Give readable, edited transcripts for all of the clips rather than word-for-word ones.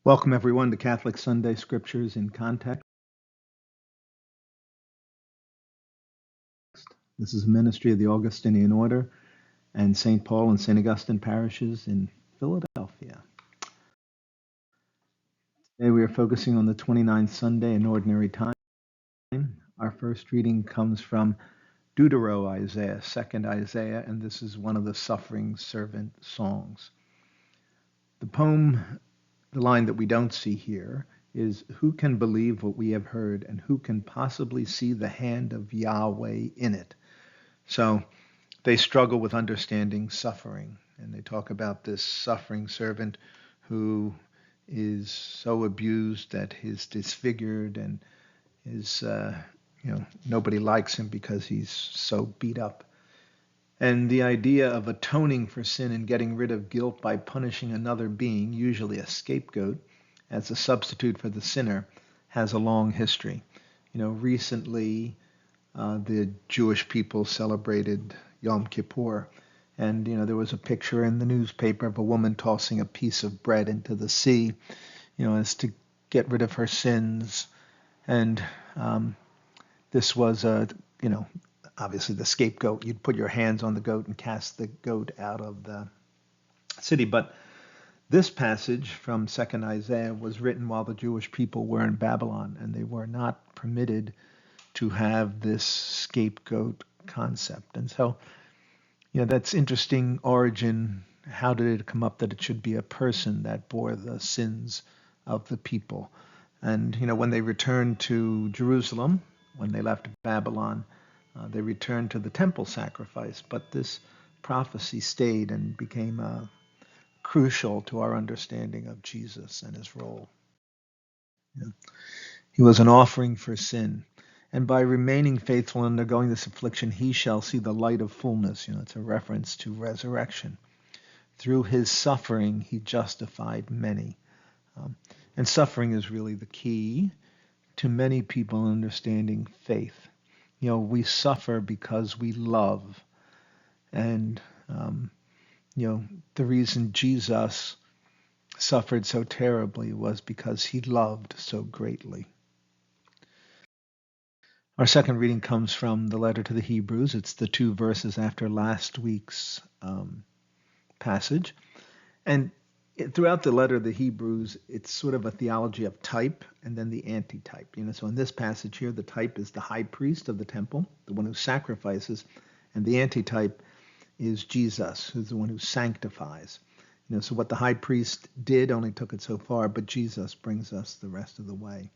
Welcome, everyone, to Catholic Sunday Scriptures in Context. This is a ministry of the Augustinian Order and St. Paul and St. Augustine parishes in Philadelphia. Today we are focusing on the 29th Sunday in Ordinary Time. Our first reading comes from Deutero-Isaiah, 2nd Isaiah, and this is one of the Suffering Servant songs. The poem, the line that we don't see here, is, "Who can believe what we have heard, and who can possibly see the hand of Yahweh in it?" So they struggle with understanding suffering, and they talk about this suffering servant who is so abused that he's disfigured and is, nobody likes him because he's so beat up. And the idea of atoning for sin and getting rid of guilt by punishing another being, usually a scapegoat, as a substitute for the sinner, has a long history. Recently, the Jewish people celebrated Yom Kippur, and there was a picture in the newspaper of a woman tossing a piece of bread into the sea, as to get rid of her sins. And this was obviously the scapegoat. You'd put your hands on the goat and cast the goat out of the city. But this passage from 2nd Isaiah was written while the Jewish people were in Babylon, and they were not permitted to have this scapegoat concept. And so, that's interesting origin. How did it come up that it should be a person that bore the sins of the people? And, when they returned to Jerusalem, when they left Babylon, they returned to the temple sacrifice. But this prophecy stayed and became crucial to our understanding of Jesus and his role. He was an offering for sin. And by remaining faithful and undergoing this affliction, he shall see the light of fullness. It's a reference to resurrection. Through his suffering, he justified many. And suffering is really the key to many people understanding faith. We suffer because we love. And, the reason Jesus suffered so terribly was because he loved so greatly. Our second reading comes from the letter to the Hebrews. It's the 2 verses after last week's passage. And throughout the letter of the Hebrews, it's sort of a theology of type and then the antitype. So in this passage here, the type is the high priest of the temple, the one who sacrifices, and the antitype is Jesus, who's the one who sanctifies. So what the high priest did only took it so far, but Jesus brings us the rest of the way.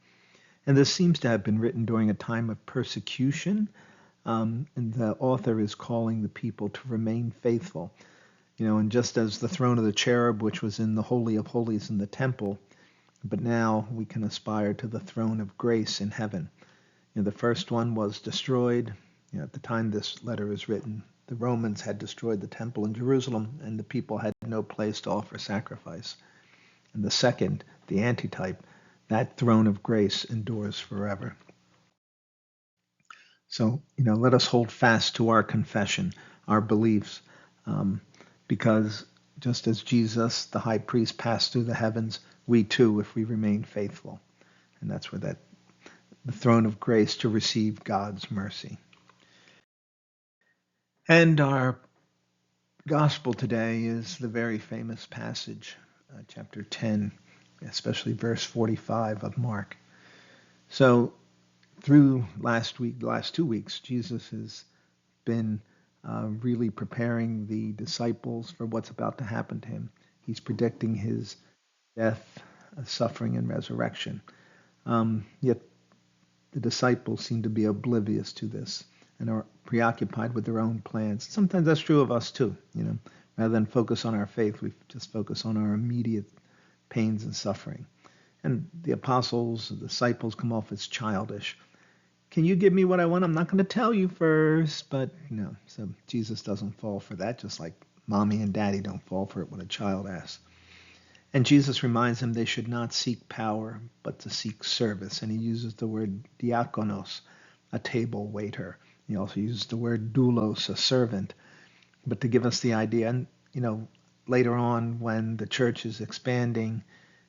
And this seems to have been written during a time of persecution, and the author is calling the people to remain faithful. And just as the throne of the cherub, which was in the Holy of Holies in the temple, but now we can aspire to the throne of grace in heaven. The first one was destroyed. At the time this letter is written, the Romans had destroyed the temple in Jerusalem, and the people had no place to offer sacrifice. And the second, the antitype, that throne of grace endures forever. So, let us hold fast to our confession, our beliefs, because just as Jesus, the high priest, passed through the heavens, we too, if we remain faithful. And that's where the throne of grace to receive God's mercy. And our gospel today is the very famous passage, chapter 10, especially verse 45 of Mark. So through the last 2 weeks, Jesus has been really preparing the disciples for what's about to happen to him. He's predicting his death, suffering, and resurrection. Yet the disciples seem to be oblivious to this and are preoccupied with their own plans. Sometimes that's true of us too. Rather than focus on our faith, we just focus on our immediate pains and suffering. And the apostles, the disciples come off as childish. Can you give me what I want? I'm not going to tell you first, but so Jesus doesn't fall for that, just like mommy and daddy don't fall for it when a child asks. And Jesus reminds them they should not seek power, but to seek service. And he uses the word diakonos, a table waiter. He also uses the word doulos, a servant. But to give us the idea, and later on when the church is expanding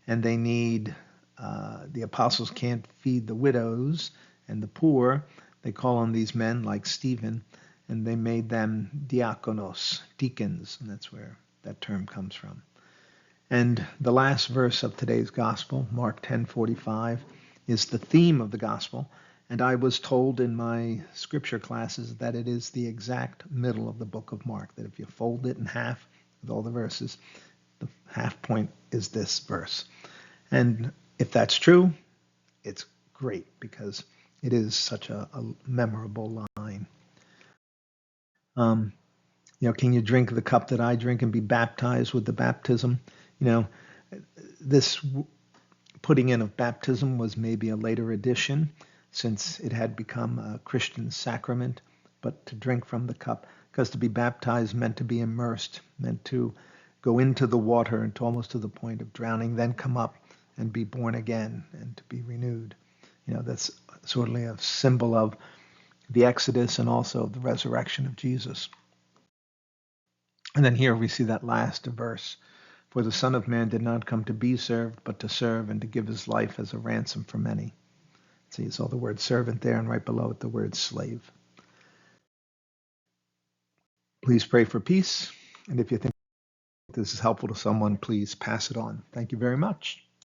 and they need, the apostles can't feed the widows and the poor. They call on these men like Stephen, and they made them diakonos, deacons, and that's where that term comes from. And the last verse of today's gospel, Mark 10:45, is the theme of the gospel. And I was told in my scripture classes that it is the exact middle of the book of Mark, that if you fold it in half with all the verses, the half point is this verse. And if that's true, it's great because it is such a memorable line. Um, can you drink the cup that I drink and be baptized with the baptism? You know, this putting in of baptism was maybe a later addition since it had become a Christian sacrament, but to drink from the cup, because to be baptized meant to be immersed, meant to go into the water and to almost to the point of drowning, then come up and be born again and to be renewed. That's sort of a symbol of the Exodus and also the resurrection of Jesus. And then here we see that last verse. For the Son of Man did not come to be served, but to serve and to give his life as a ransom for many. See, you saw the word servant there, and right below it, the word slave. Please pray for peace. And if you think this is helpful to someone, please pass it on. Thank you very much.